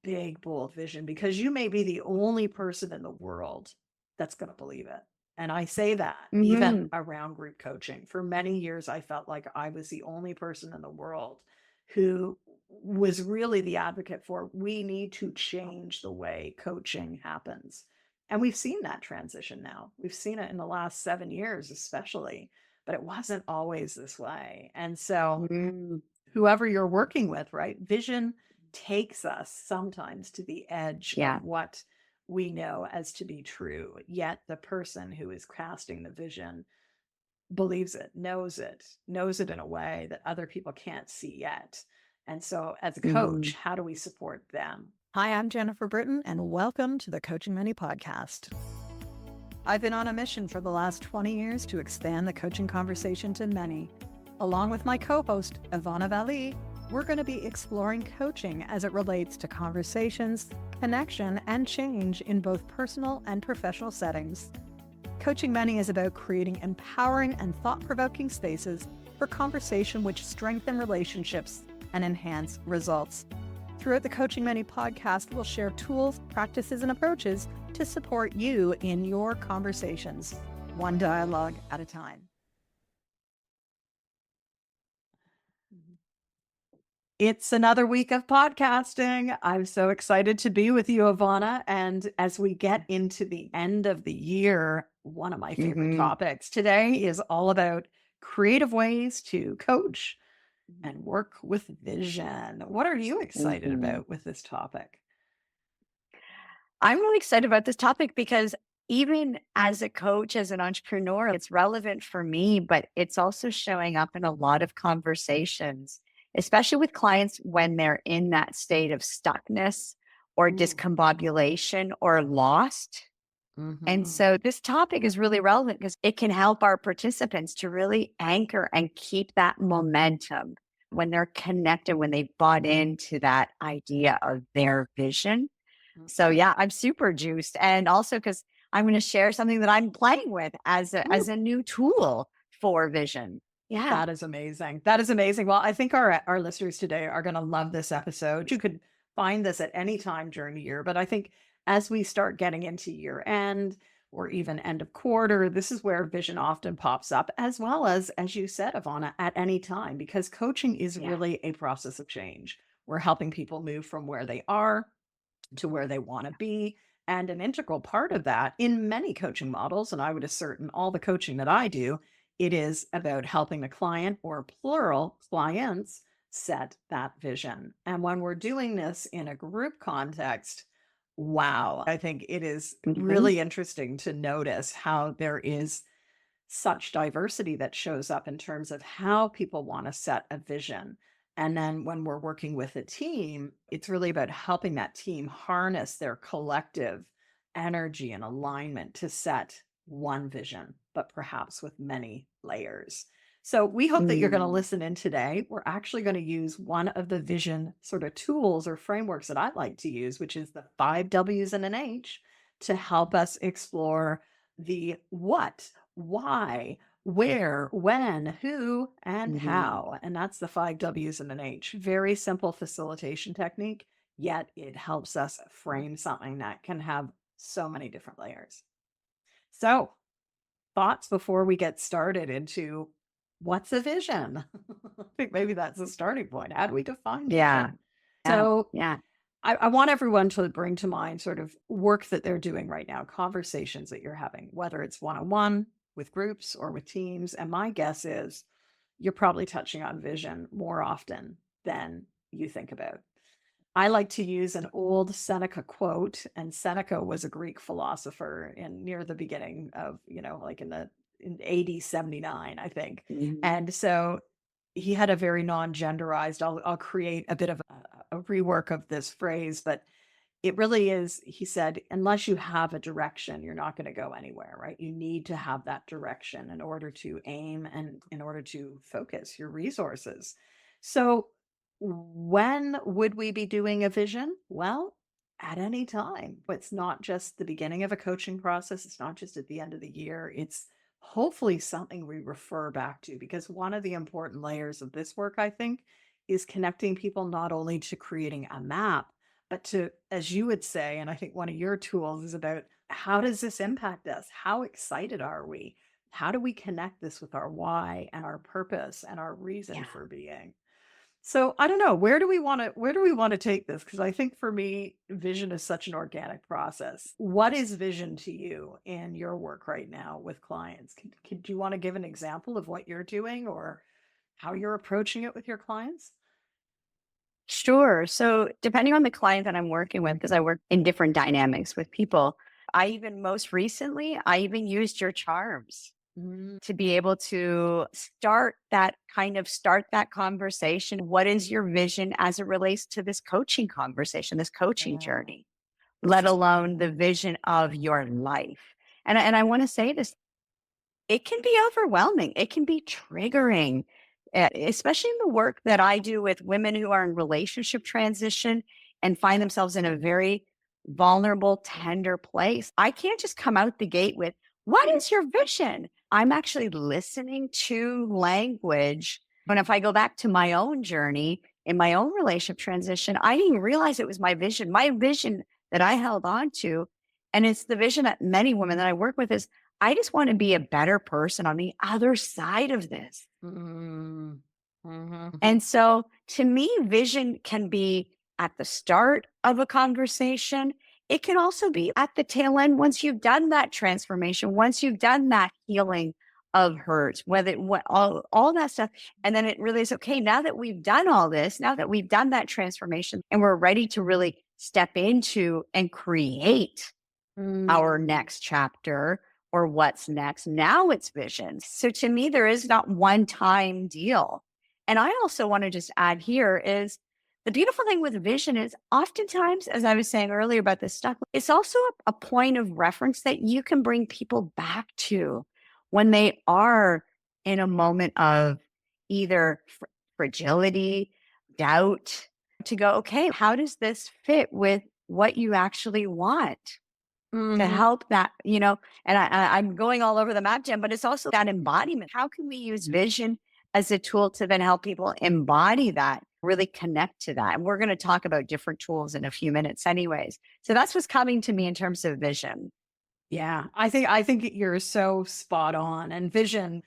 big, bold vision because you may be the only person in the world that's going to believe it. And I say that even Hmm. around group coaching. For many years, I felt like I was the only person in the world who was really the advocate for we need to change the way coaching happens. And we've seen that transition now. We've seen it in the last 7 years, especially, but it wasn't always this way. And so, Mm. whoever you're working with, right? Vision takes us sometimes to the edge Yeah. of what we know as to be true. Yet the person who is casting the vision believes it, knows it in a way that other people can't see yet. And so, as a Hmm. coach, how do we support them? Hi, I'm Jennifer Britton, and welcome to the CoachingIn podcast. I've been on a mission for the last 20 years to expand the coaching conversation to many. Along with my co-host, EvanaValle, we're going to be exploring coaching as it relates to conversations, connection, and change in both personal and professional settings. Coaching Many is about creating empowering and thought-provoking spaces for conversation which strengthen relationships and enhance results. Throughout the Coaching Many podcast, we'll share tools, practices, and approaches to support you in your conversations, one dialogue at a time. It's another week of podcasting. I'm so excited to be with you, Ivana. And as we get into the end of the year, one of my favorite Hmm. topics today is all about creative ways to coach and work with vision. What are you excited Hmm. about with this topic? I'm really excited about this topic because even as a coach, as an entrepreneur, it's relevant for me, but it's also showing up in a lot of conversations, especially with clients when they're in that state of stuckness or Mm. discombobulation or lost. And Mhm. so this topic is really relevant because it can help our participants to really anchor and keep that momentum when they're connected, when they've bought into that idea of their vision. So Mhm. yeah, I'm super juiced. And also because I'm going to share something that I'm playing with as Woo. a new tool for vision. Yeah. That is amazing. That is amazing. Well, I think our listeners today are going to love this episode. You could find this at any time during the year, but I think as we start getting into year end or even end of quarter, this is where vision often pops up, as you said, Ivana, at any time, because coaching is Yeah. really a process of change. We're helping people move from where they are to where they want to be. And an integral part of that in many coaching models, and I would assert in all the coaching that I do, it is about helping the client or plural clients set that vision. And when we're doing this in a group context, wow, I think it is Hmm. really interesting to notice how there is such diversity that shows up in terms of how people want to set a vision. And then when we're working with a team, it's really about helping that team harness their collective energy and alignment to set one vision, but perhaps with many layers. So we hope that you're going to Mm. listen in today. We're actually going to use one of the vision sort of tools or frameworks that I like to use, which is the 5 W's and an H, to help us explore the what, why, where, when, who, and Mhm. how. And that's the 5 W's and an H. Very simple facilitation technique, yet it helps us frame something that can have so many different layers. So, thoughts before we get started into what's a vision? I think maybe that's a starting point. How do we define Yeah. vision? Yeah. So, Yeah. I want everyone to bring to mind sort of work that they're doing right now, conversations that you're having, whether it's one on one with groups or with teams. And my guess is you're probably touching on vision more often than you think about. I like to use an old Seneca quote, and Seneca was a Greek philosopher in near the beginning of, like in AD 79, I think. Mhm. And so he had a very non-genderized, I'll create a bit of a rework of this phrase, but it really is, he said, unless you have a direction, you're not going to go anywhere, right? You need to have that direction in order to aim and in order to focus your resources. So, when would we be doing a vision? Well, at any time. It's not just the beginning of a coaching process, it's not just at the end of the year. It's hopefully something we refer back to because one of the important layers of this work, I think, is connecting people not only to creating a map but to, as you would say, and I think one of your tools is about how does this impact us? How excited are we? How do we connect this with our why and our purpose and our reason Yeah. for being? So I don't know, where do we want to take this? Because I think for me, vision is such an organic process. What is vision to you in your work right now with clients? Could you want to give an example of what you're doing or how you're approaching it with your clients? Sure. So, depending on the client that I'm working with, because I work in different dynamics with people, most recently, I even used your charms Mm, to be able to start that conversation. What is your vision as it relates to this coaching conversation, this coaching yeah. journey, let alone the vision of your life? And I want to say this, it can be overwhelming. It can be triggering, especially in the work that I do with women who are in relationship transition and find themselves in a very vulnerable, tender place. I can't just come out the gate with, what is your vision? I'm actually listening to language. And if I go back to my own journey in my own relationship transition, I didn't realize it was my vision that I held on to. And it's the vision that many women that I work with is I just want to be a better person on the other side of this. Mm, mhm. And so to me, vision can be at the start of a conversation. It can also be at the tail end once you've done that transformation, once you've done that healing of hurt, all that stuff. And then it really is okay. Now that we've done all this, now that we've done that transformation and we're ready to really step into and create our Mm, next chapter or what's next. Now it's vision. So to me, there is not one time deal. And I also want to just add here is the beautiful thing with vision is oftentimes, as I was saying earlier about this stuff, it's also a point of reference that you can bring people back to when they are in a moment of either fragility, doubt, to go, okay, how does this fit with what you actually want? To mhm. help that, and I'm going all over the map, Jim, but it's also that embodiment. How can we use vision as a tool to then help people embody that, really connect to that? And we're going to talk about different tools in a few minutes, anyways. So that's what's coming to me in terms of vision. Yeah, I think you're so spot on. And vision,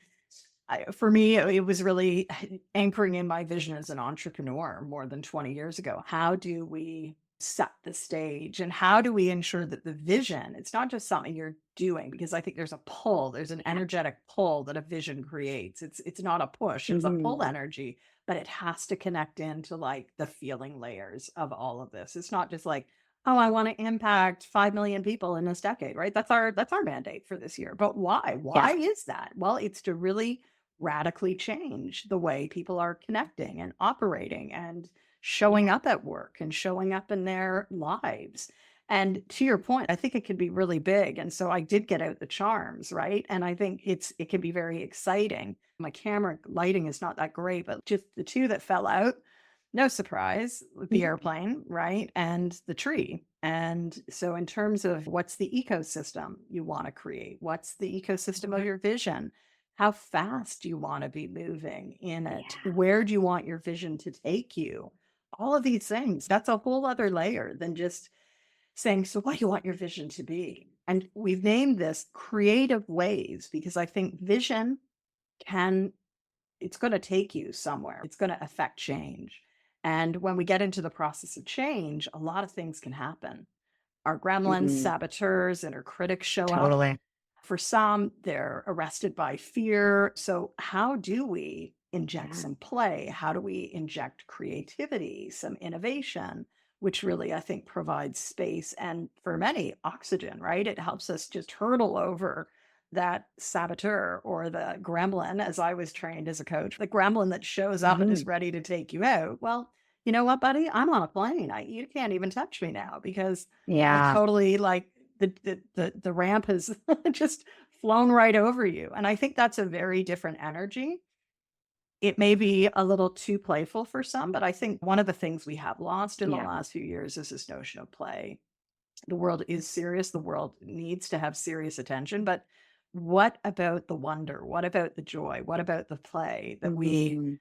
for me, it was really anchoring in my vision as an entrepreneur more than 20 years ago. How do we set the stage and how do we ensure that the vision, it's not just something you're doing, because I think there's a pull, there's an Yeah. energetic pull that a vision creates. It's not a push, it's a pull Mhm. energy, but it has to connect into like the feeling layers of all of this. It's not just like, oh, I want to impact 5 million people in this decade, right? That's our mandate for this year. But why? Yeah. Why is that? Well, it's to really radically change the way people are connecting and operating and showing Yeah. up at work and showing up in their lives. And to your point, I think it can be really big. And so I did get out the charms, right? And I think it can be very exciting. My camera lighting is not that great, but just the two that fell out, no surprise, with the Mhm. airplane, right? And the tree. And so in terms of what's the ecosystem you want to create, what's the ecosystem of your vision? How fast do you want to be moving in it? Yeah. Where do you want your vision to take you? All of these things, that's a whole other layer than just saying, so what do you want your vision to be? And we've named this creative ways because I think vision can, it's going to take you somewhere. It's going to affect change. And when we get into the process of change, a lot of things can happen. Our gremlins, Mhm. saboteurs, inner critics show up. Totally. For some, they're arrested by fear. So, how do we inject Yeah. some play? How do we inject creativity, some innovation, which really, I think, provides space and for many, oxygen, right? It helps us just hurdle over that saboteur or the gremlin, as I was trained as a coach, the gremlin that shows up and is Mhm. ready to take you out. Well, you know what, buddy? I'm on a plane. You can't even touch me now because I've Yeah. totally like the ramp has just flown right over you. And I think that's a very different energy. It may be a little too playful for some, but I think one of the things we have lost in the Yeah. last few years is this notion of play. The world is serious. The world needs to have serious attention. But what about the wonder? What about the joy? What about the play that we Mhm.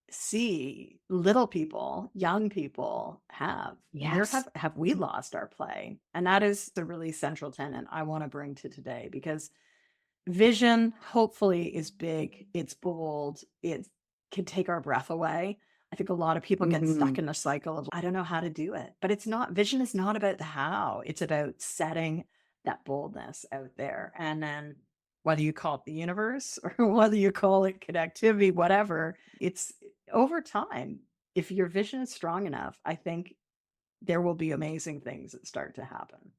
see little people, young people have. Where Yes. have we lost our play? And that is the really central tenet I want to bring to today, because vision hopefully is big, it's bold, it can take our breath away. I think a lot of people get stuck Mhm. in a cycle of, I don't know how to do it. But it's not, vision is not about the how, it's about setting that boldness out there. And then whether you call it the universe or whether you call it connectivity, whatever, it's over time. If your vision is strong enough, I think there will be amazing things that start to happen.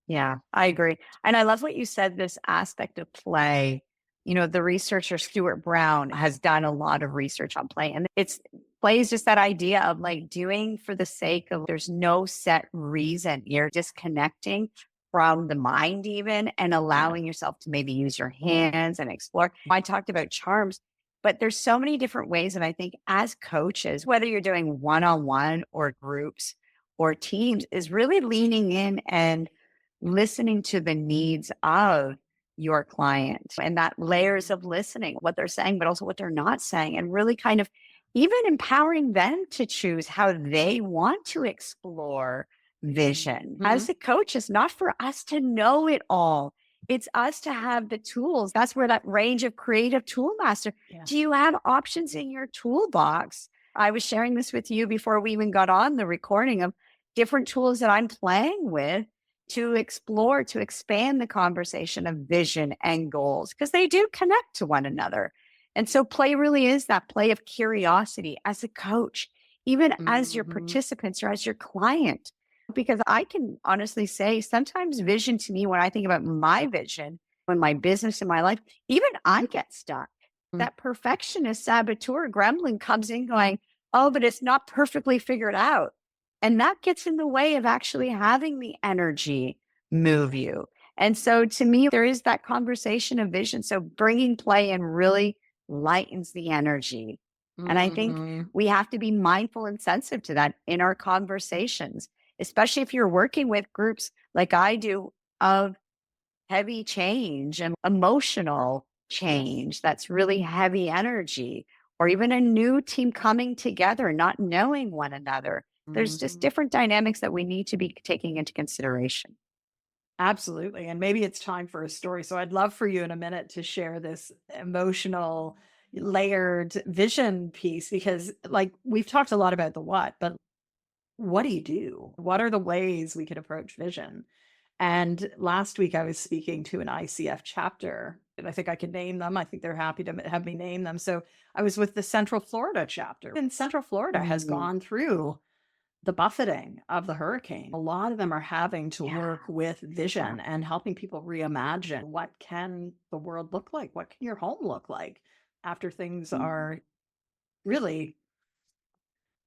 Yeah, I agree. And I love what you said, this aspect of play. The researcher Stuart Brown has done a lot of research on play, and it's play is just that idea of like doing for the sake of, there's no set reason. You're disconnecting from the mind even and Yeah. allowing yourself to maybe use your hands and explore. I talked about charms, but there's so many different ways. And I think as coaches, whether you're doing one-on-one or groups or teams, is really leaning in and listening to the needs of your client, and that layers of listening, what they're saying, but also what they're not saying, and really kind of even empowering them to choose how they want to explore vision. Mhm. As a coach, it's not for us to know it all. It's us to have the tools. That's where that range of creative tool master. Yeah. Do you have options in your toolbox? I was sharing this with you before we even got on the recording of different tools that I'm playing with to explore, to expand the conversation of vision and goals, because they do connect to one another. And so play really is that play of curiosity as a coach, even as your Mhm. participants or as your client. Because I can honestly say sometimes vision to me, when I think about my vision, when my business and my life, even I get stuck. Mm. That perfectionist saboteur gremlin comes in going, oh, but it's not perfectly figured out. And that gets in the way of actually having the energy move you. And so to me, there is that conversation of vision. So bringing play in really lightens the energy. And I think Mhm. we have to be mindful and sensitive to that in our conversations, especially if you're working with groups like I do of heavy change and emotional Yes. change that's really heavy energy, or even a new team coming together, not knowing one another. There's just Mhm. different dynamics that we need to be taking into consideration. Absolutely. And maybe it's time for a story. So I'd love for you in a minute to share this emotional, layered vision piece, because, like, we've talked a lot about the what, but what do you do? What are the ways we could approach vision? And last week I was speaking to an ICF chapter, and I think I can name them. I think they're happy to have me name them. So I was with the Central Florida chapter, and Central Florida has Mm, gone through the buffeting of the hurricane. A lot of them are having to yeah. work with Wow. vision and helping people reimagine, what can the world look like? What can your home look like after things Mm, are really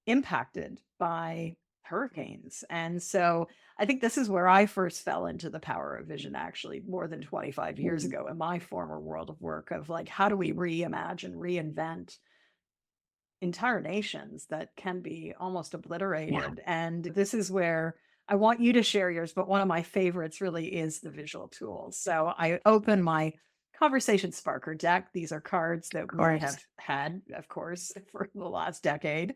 impacted by hurricanes? And so I think this is where I first fell into the power of vision, actually, more than 25 years mm, ago, in my former world of work, of like, how do we reimagine, reinvent entire nations that can be almost yeah. obliterated? And this is where I want you to share yours, but one of my favorites really is the visual tools. So I open my conversation sparker deck. These are cards Of that we course. have had, of course, for the last decade.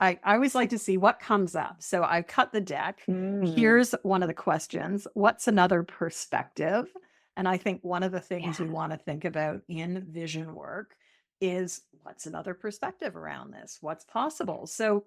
I always like to see what comes up. So I cut the deck. Mm, Here's one of the questions: what's another perspective? And I think one of the things yeah. we want to think about in vision work is, what's another perspective around this? What's possible? So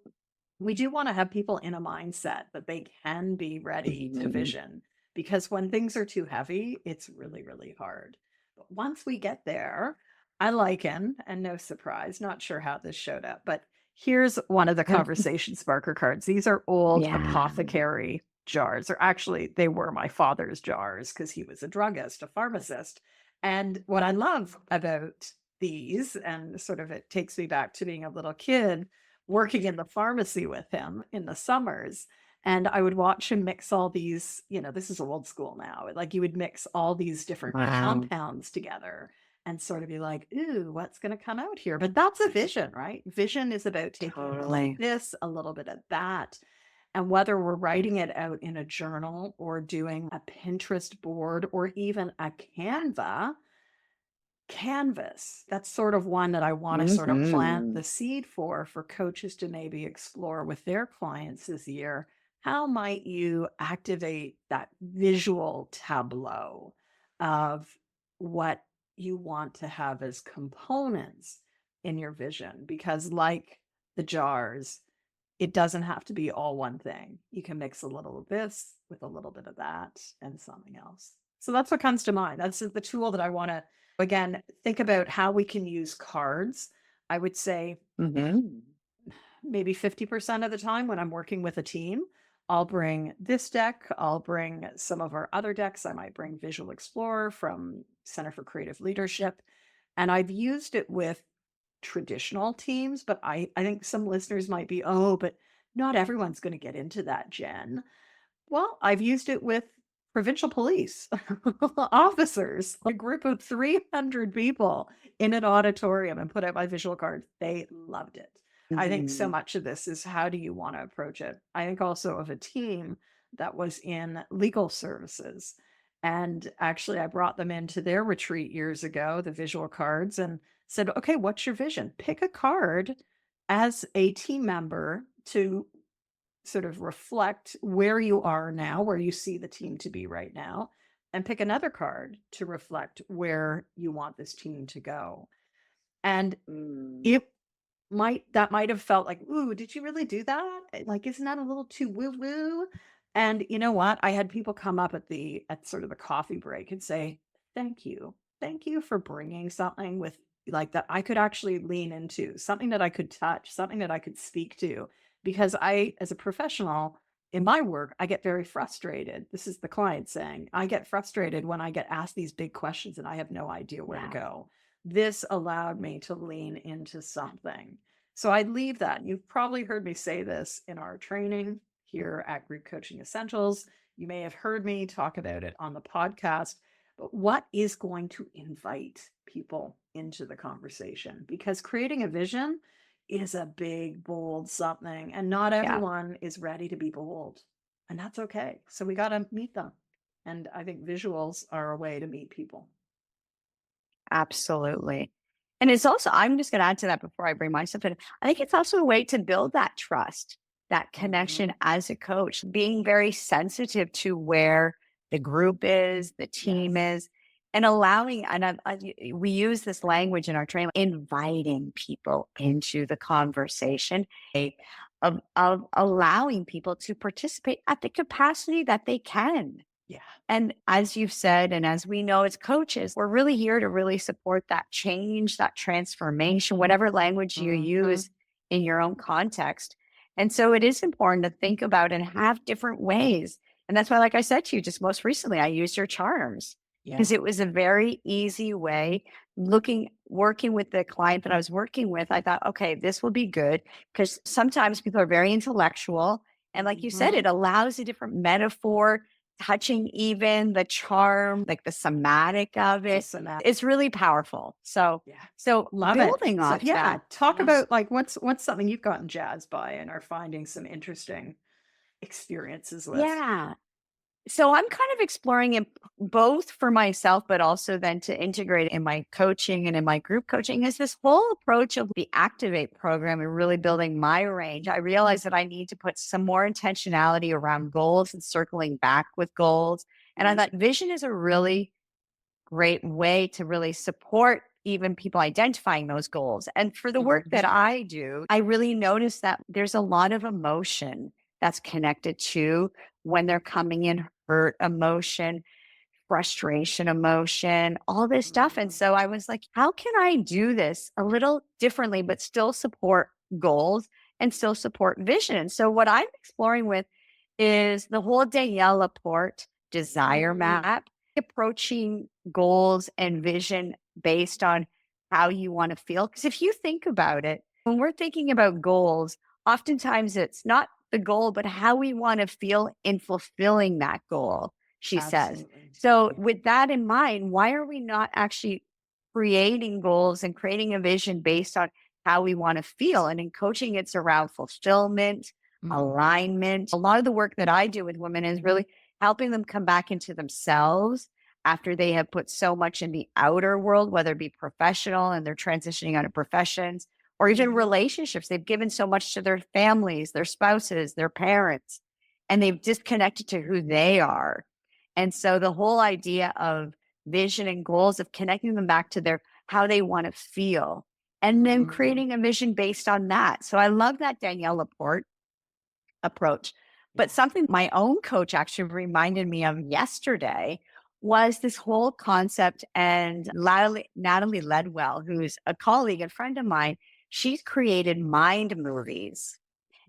we do want to have people in a mindset that they can be ready to Mhm. vision, because when things are too heavy, it's really, really hard. But once we get there, I liken, and no surprise, not sure how this showed up, but here's one of the conversation sparker cards. These are old Yeah. apothecary jars, or actually, they were my father's jars because he was a druggist, a pharmacist. And what I love about these, and sort of it takes me back to being a little kid working in the pharmacy with him in the summers. And I would watch him mix all these, this is old school now. Like, you would mix all these different Wow. compounds together and sort of be like, ooh, what's going to come out here? But that's a vision, right? Vision is about taking a little Totally. of this, a little bit of that. And whether we're writing it out in a journal or doing a Pinterest board or even a Canva, canvas. That's sort of one that I want to sort of plant Mhm. the seed for coaches to maybe explore with their clients this year. How might you activate that visual tableau of what you want to have as components in your vision? Because, like the jars, it doesn't have to be all one thing. You can mix a little of this with a little bit of that and something else. So that's what comes to mind. That's the tool that I want to, again, think about how we can use cards. I would say Mhm. maybe 50% of the time when I'm working with a team, I'll bring this deck, I'll bring some of our other decks. I might bring Visual Explorer from Center for Creative Leadership. And I've used it with traditional teams, but I think some listeners might be, oh, but not everyone's going to get into that, Jen. Well, I've used it with provincial police officers, a group of 300 people in an auditorium, and put out my visual cards. They loved it. I think so Mhm. much of this is, how do you want to approach it? I think also of a team that was in legal services. And actually, I brought them into their retreat years ago, the visual cards, and said, okay, what's your vision? Pick a card as a team member to sort of reflect where you are now, where you see the team to be right now, and pick another card to reflect where you want this team to go. And Mm. it might have felt like, ooh, did you really do that? Like, isn't that a little too woo woo? And you know what? I had people come up at sort of the coffee break and say, thank you. Thank you for bringing something with, like, that I could actually lean into, something that I could touch, something that I could speak to. Because I, as a professional in my work, I get very frustrated. This is the client saying, I get frustrated when I get asked these big questions and I have no idea where to Yeah. go. This allowed me to lean into something. So I'd leave that. You've probably heard me say this in our training here at Group Coaching Essentials. You may have heard me talk about it on the podcast, but what is going to invite people into the conversation? Because creating a vision is a big, bold something, and not Yeah. everyone is ready to be bold, and that's okay. So we got to meet them. And I think visuals are a way to meet people. Absolutely. And it's also, I'm just going to add to that before I bring myself in. I think it's also a way to build that trust, that connection Mhm. as a coach, being very sensitive to where the group is, the team Yes. is, and allowing, and we use this language in our training, inviting people into the conversation, of allowing people to participate at the capacity that they can. Yeah. And as you've said, and as we know as coaches, we're really here to really support that change, that transformation, whatever language you Mhm. use in your own context. And so it is important to think about and have different ways. And that's why, like I said to you just most recently, I used your charms Yeah. because it was a very easy way. Working with the client that I was working with, I thought, okay, this will be good because sometimes people are very intellectual. And like you said, Mhm. it allows a different metaphor, touching, even the charm, like the somatic of It's a it. somatic. It's really powerful. So, Yeah. so Love it. building So off yeah, that, talk yes. about, like, what's something you've gotten jazzed by and are finding some interesting experiences with. Yeah. So I'm kind of exploring it both for myself, but also then to integrate in my coaching and in my group coaching is this whole approach of the Activate program and really building my range. I realized that I need to put some more intentionality around goals and circling back with goals. And I thought vision is a really great way to really support even people identifying those goals. And for the work that Mhm. I do, I really notice that there's a lot of emotion that's connected to when they're coming in, hurt emotion, frustration emotion, all this stuff. And Mhm. so I was like, how can I do this a little differently, but still support goals and still support vision? So what I'm exploring with is the whole Danielle Laporte desire Mm. map, approaching goals and vision based on how you want to feel. Because if you think about it, when we're thinking about goals, oftentimes it's not the goal, but how we want to feel in fulfilling that goal, she says. Absolutely. So, Yeah. with that in mind, why are we not actually creating goals and creating a vision based on how we want to feel? And in coaching, it's around fulfillment, Mhm. alignment. A lot of the work that I do with women is really helping them come back into themselves, after they have put so much in the outer world, whether it be professional and they're transitioning out of professions or even relationships. They've given so much to their families, their spouses, their parents, and they've disconnected to who they are. And so the whole idea of vision and goals of connecting them back to their how they want to feel and then creating a vision based on that. So I love that Danielle Laporte approach. But something my own coach actually reminded me of yesterday was this whole concept. And Natalie Ledwell, who's a colleague and friend of mine, she's created mind movies.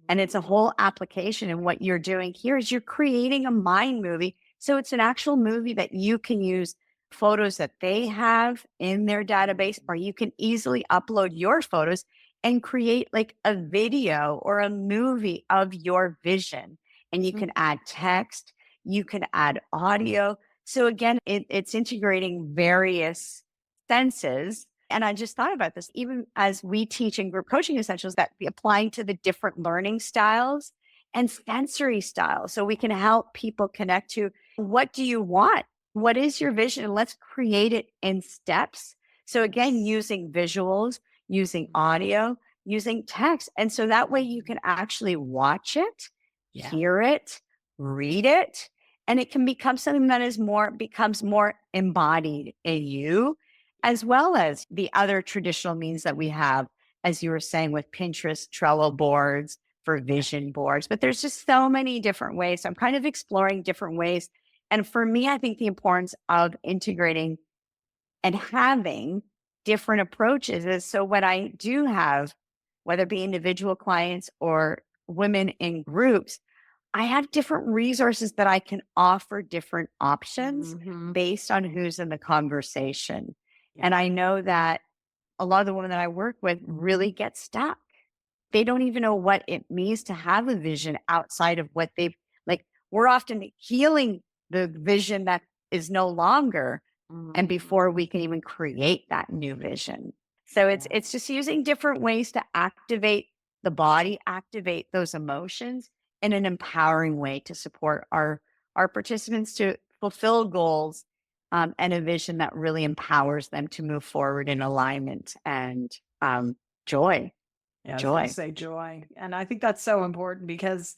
And it's a whole application. And what you're doing here is you're creating a mind movie. So it's an actual movie that you can use photos that they have in their database, or you can easily upload your photos and create like a video or a movie of your vision. And you can add text, you can add audio. So again, it's integrating various senses. And I just thought about this, even as we teach in group coaching essentials, that be applying to the different learning styles and sensory styles. So we can help people connect to what do you want? What is your vision? And let's create it in steps. So again, using visuals, using audio, using text. And so that way you can actually watch it, hear it, read it, and it can become something that becomes more embodied in you, as well as the other traditional means that we have, as you were saying, with Pinterest, Trello boards, for vision boards. But there's just so many different ways. So I'm kind of exploring different ways. And for me, I think the importance of integrating and having different approaches is so when I do have, whether it be individual clients or women in groups, I have different resources that I can offer different options based on who's in the conversation. And I know that a lot of the women that I work with really get stuck. They don't even know what it means to have a vision outside of what they've, like, we're often healing the vision that is no longer. And before we can even create that new vision. So it's just using different ways to activate the body, activate those emotions in an empowering way to support our participants to fulfill goals and a vision that really empowers them to move forward in alignment and joy. Yeah, I was Joy. gonna say joy. And I think that's so important because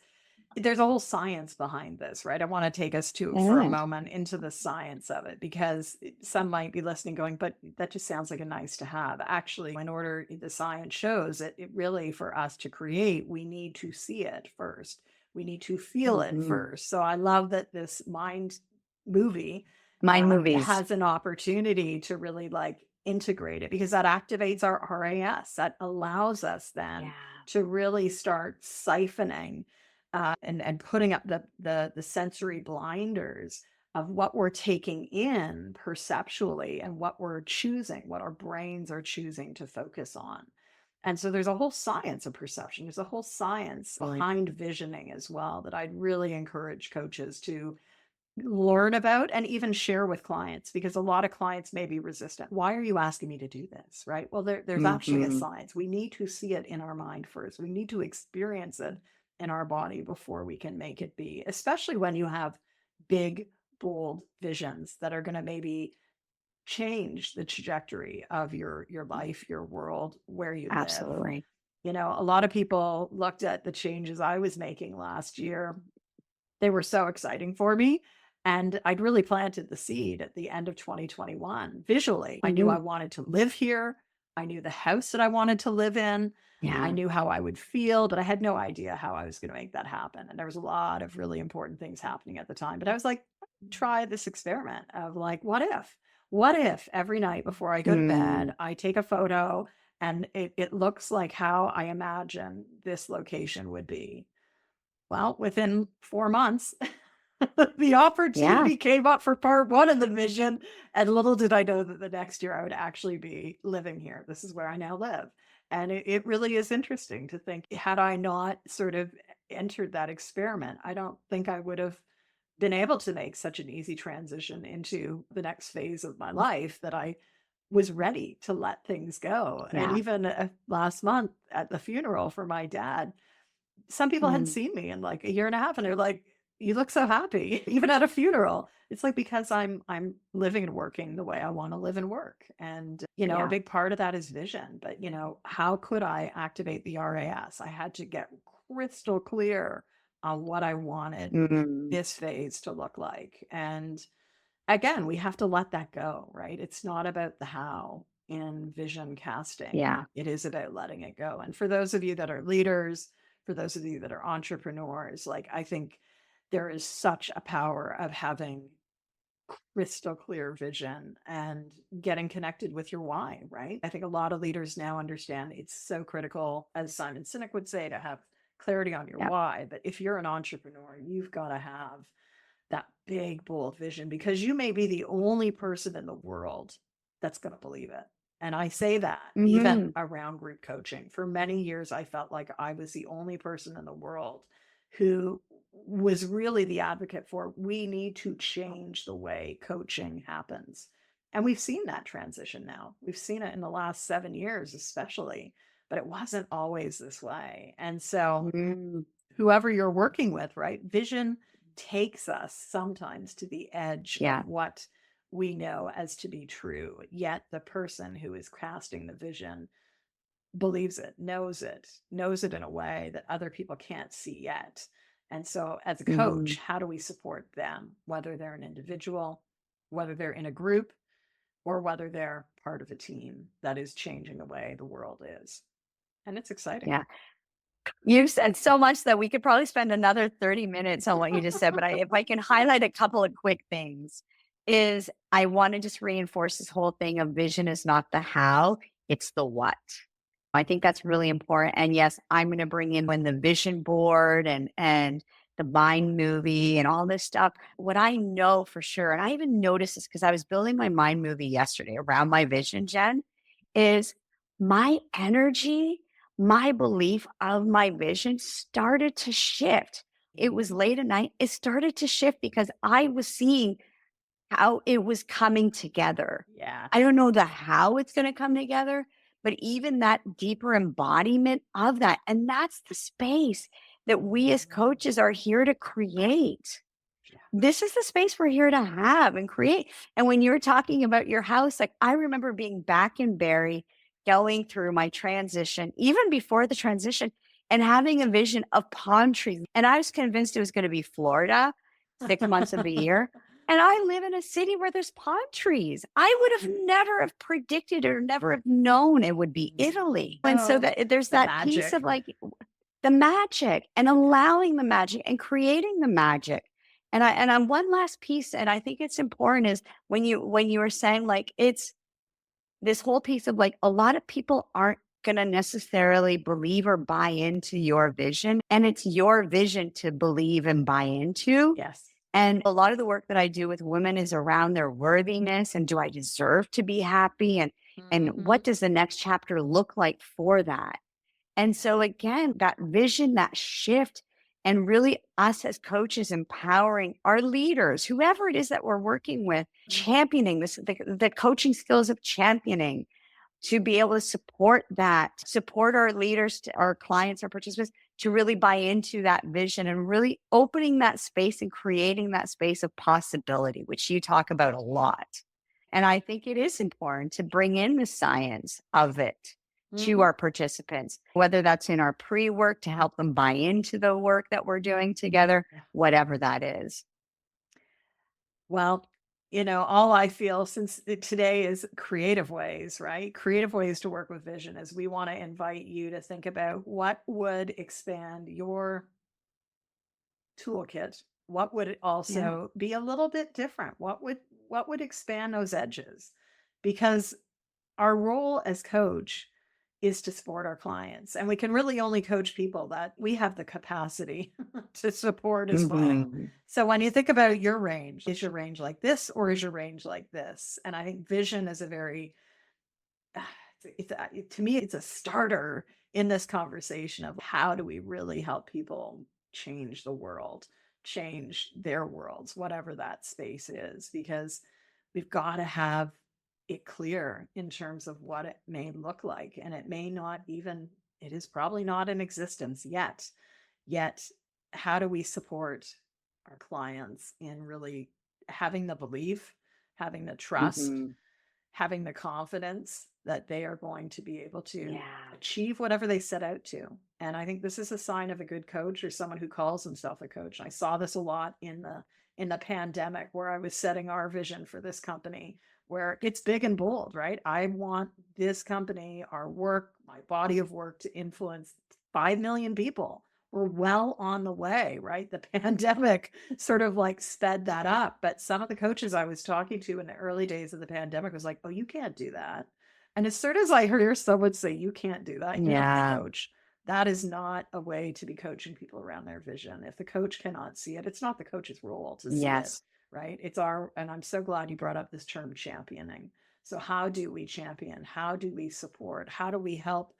there's a whole science behind this, right? I want to take us for a moment into the science of it, because some might be listening going, but that just sounds like a nice to have. Actually, in order, the science shows that it really, for us to create, we need to see it first. We need to feel it first. So I love that this mind movies has an opportunity to really like integrate it, because that activates our RAS. That allows us then to really start siphoning and putting up the sensory blinders of what we're taking in perceptually and what we're choosing, what our brains are choosing to focus on. And so there's a whole science of perception. There's a whole science behind visioning as well that I'd really encourage coaches to learn about and even share with clients, because a lot of clients may be resistant. Why are you asking me to do this? Right? Well, there's actually a science. We need to see it in our mind first. We need to experience it in our body before we can make it be, especially when you have big, bold visions that are going to maybe change the trajectory of your life, your world, where you live. Absolutely. You know, a lot of people looked at the changes I was making last year. They were so exciting for me. And I'd really planted the seed at the end of 2021. Visually, I knew I wanted to live here. I knew the house that I wanted to live in. I knew how I would feel, but I had no idea how I was going to make that happen. And there was a lot of really important things happening at the time. But I was like, try this experiment of like, what if every night before I go to bed, I take a photo and it looks like how I imagine this location would be. Well, within 4 months, the opportunity came up for part one of the vision. And little did I know that the next year I would actually be living here. This is where I now live. And it really is interesting to think, had I not sort of entered that experiment, I don't think I would have been able to make such an easy transition into the next phase of my life, that I was ready to let things go. And even last month at the funeral for my dad, some people hadn't seen me in like a year and a half, and they're like, you look so happy, even at a funeral. It's like because I'm living and working the way I want to live and work. And, a Yeah. big part of that is vision. But, how could I activate the RAS? I had to get crystal clear on what I wanted Mm, this phase to look like. And again, we have to let that go, right? It's not about the how in vision casting. yeah. It is about letting it go. And for those of you that are leaders, for those of you that are entrepreneurs, like I think there is such a power of having crystal clear vision and getting connected with your why, right? I think a lot of leaders now understand it's so critical, as Simon Sinek would say, to have clarity on your Yep. why. But if you're an entrepreneur, you've got to have that big, bold vision because you may be the only person in the world that's going to believe it. And I say that even Mhm. around group coaching. For many years, I felt like I was the only person in the world who was really the advocate for we need to change the way coaching happens. And we've seen that transition now. We've seen it in the last 7 years, especially, but it wasn't always this way. And so, Mm, whoever you're working with, right? Vision takes us sometimes to the edge yeah. of what we know as to be true. Yet the person who is casting the vision believes it, knows it in a way that other people can't see yet. And so, as a Mhm. coach, how do we support them, whether they're an individual, whether they're in a group, or whether they're part of a team that is changing the way the world is? And it's exciting. Yeah. You've said so much that we could probably spend another 30 minutes on what you just said, but if I can highlight a couple of quick things, is I want to just reinforce this whole thing of vision is not the how, it's the what. I think that's really important. And yes, I'm going to bring in when the vision board and the mind movie and all this stuff. What I know for sure, and I even noticed this because I was building my mind movie yesterday around my vision, Jen, is my energy, my belief of my vision started to shift. It was late at night. It started to shift because I was seeing how it was coming together. Yeah. I don't know the how it's going to come together, but even that deeper embodiment of that. And that's the space that we as coaches are here to create. Yeah. This is the space we're here to have and create. And when you were talking about your house, like I remember being back in Barrie, going through my transition, even before the transition, and having a vision of palm trees. And I was convinced it was going to be Florida 6 months of the year. And I live in a city where there's palm trees. I would have never have predicted or never have known it would be Italy. And so Oh, that there's the that piece magic. of like the magic and allowing the magic and creating the magic. And I'm one last piece, and I think it's important is when you were saying like it's this whole piece of like a lot of people aren't going to necessarily believe or buy into your vision, and it's your vision to believe and buy into. Yes. And a lot of the work that I do with women is around their worthiness and do I deserve to be happy, and what does the next chapter look like for that? And so again, that vision, that shift, and really us as coaches empowering our leaders, whoever it is that we're working with, championing this, the coaching skills of championing to be able to support that, support our leaders, our clients, our participants to really buy into that vision and really opening that space and creating that space of possibility, which you talk about a lot. And I think it is important to bring in the science of it to our participants, whether that's in our pre-work to help them buy into the work that we're doing together, whatever that is. Well, all I feel since today is creative ways, right? Creative ways to work with vision is we want to invite you to think about what would expand your toolkit. What would it also be a little bit different? What would expand those edges? Because our role as coach is to support our clients, and we can really only coach people that we have the capacity to support as well. Mhm. So when you think about your range, is your range like this or is your range like this? And I think vision is a very to me it's a starter in this conversation of how do we really help people change the world, change their worlds, whatever that space is, because we've got to have it clear in terms of what it may look like, and it may not even, it is probably not in existence yet. How do we support our clients in really having the belief, having the trust, Mhm. having the confidence that they are going to be able to Yeah. achieve whatever they set out to. And I think this is a sign of a good coach or someone who calls himself a coach. I saw this a lot in the pandemic where I was setting our vision for this company, where it's big and bold, right? I want this company, our work, my body of work to influence 5 million people. We're well on the way, right? The pandemic sort of like sped that up. But some of the coaches I was talking to in the early days of the pandemic was like, oh, you can't do that. And as soon as I hear someone say, you can't do that, you're not a Yeah. coach. That is not a way to be coaching people around their vision. If the coach cannot see it, it's not the coach's role to see it, Yes. right? It's our, and I'm so glad you brought up this term championing. So how do we champion? How do we support? How do we help,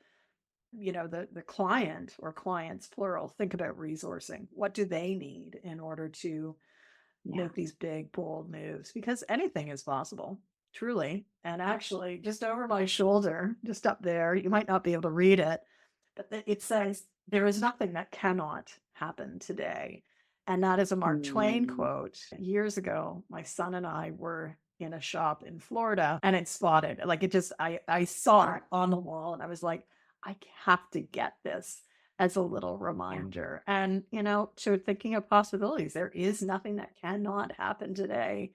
the client or clients plural think about resourcing? What do they need in order to Yeah. make these big, bold moves? Because anything is possible, truly. And actually, just over my shoulder, just up there, you might not be able to read it, but it says, there is nothing that cannot happen today. And that is a Mark Twain Mm. quote. Years ago, my son and I were in a shop in Florida and it spotted, like it just, I saw it on the wall and I was like, I have to get this as a little Yeah. reminder. And, to thinking of possibilities, there is nothing that cannot happen today.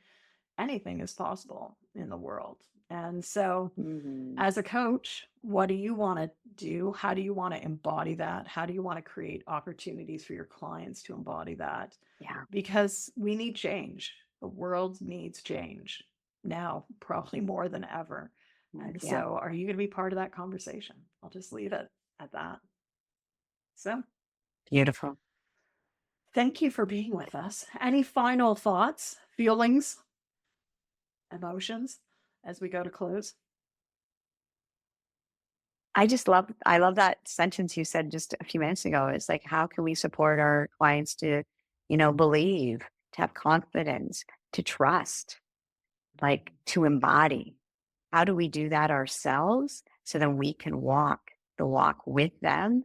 Anything is possible in the world. And so, Mhm. as a coach, what do you want to do? How do you want to embody that? How do you want to create opportunities for your clients to embody that? Yeah. Because we need change. The world needs change now, probably more than ever. And Yeah. so, are you going to be part of that conversation? I'll just leave it at that. So, Beautiful. thank you for being with us. Any final thoughts, feelings, emotions as we go to close? I love that sentence you said just a few minutes ago. It's like, how can we support our clients to, believe, to have confidence, to trust, like to embody? How do we do that ourselves so then we can walk the walk with them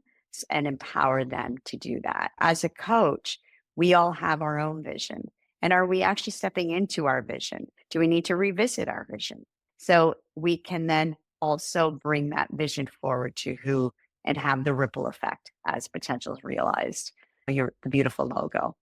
and empower them to do that? As a coach, we all have our own vision. And are we actually stepping into our vision? Do we need to revisit our vision? So we can then also bring that vision forward to who and have the ripple effect as potential is realized. The beautiful logo.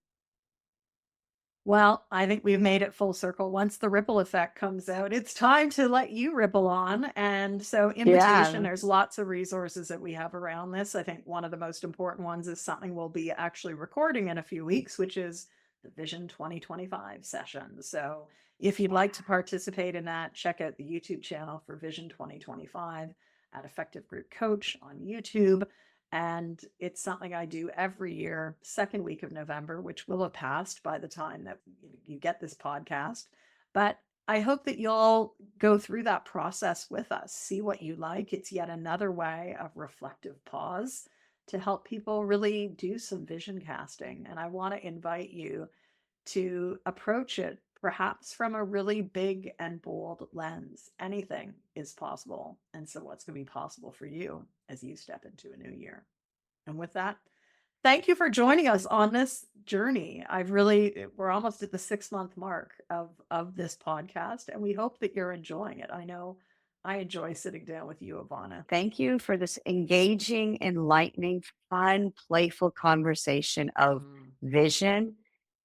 Well, I think we've made it full circle. Once the ripple effect comes out, it's time to let you ripple on. And so, invitation, Yeah. there's lots of resources that we have around this. I think one of the most important ones is something we'll be actually recording in a few weeks, which is the Vision 2025 session. So, if you'd like to participate in that, check out the YouTube channel for Vision 2025 at Effective Group Coach on YouTube. And it's something I do every year, second week of November, which will have passed by the time that you get this podcast. But I hope that you'll go through that process with us, see what you like. It's yet another way of reflective pause to help people really do some vision casting. And I want to invite you to approach it perhaps from a really big and bold lens. Anything is possible. And so, what's going to be possible for you as you step into a new year? And with that, thank you for joining us on this journey. We're almost at the 6-month mark of this podcast, and we hope that you're enjoying it. I know I enjoy sitting down with you, Ivana. Thank you for this engaging, enlightening, fun, playful conversation of vision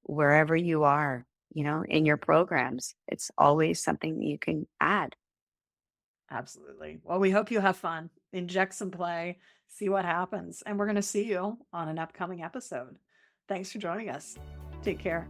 wherever you are, in your programs. It's always something you can add. Absolutely. Well, we hope you have fun. Inject some play, see what happens. And we're going to see you on an upcoming episode. Thanks for joining us. Take care.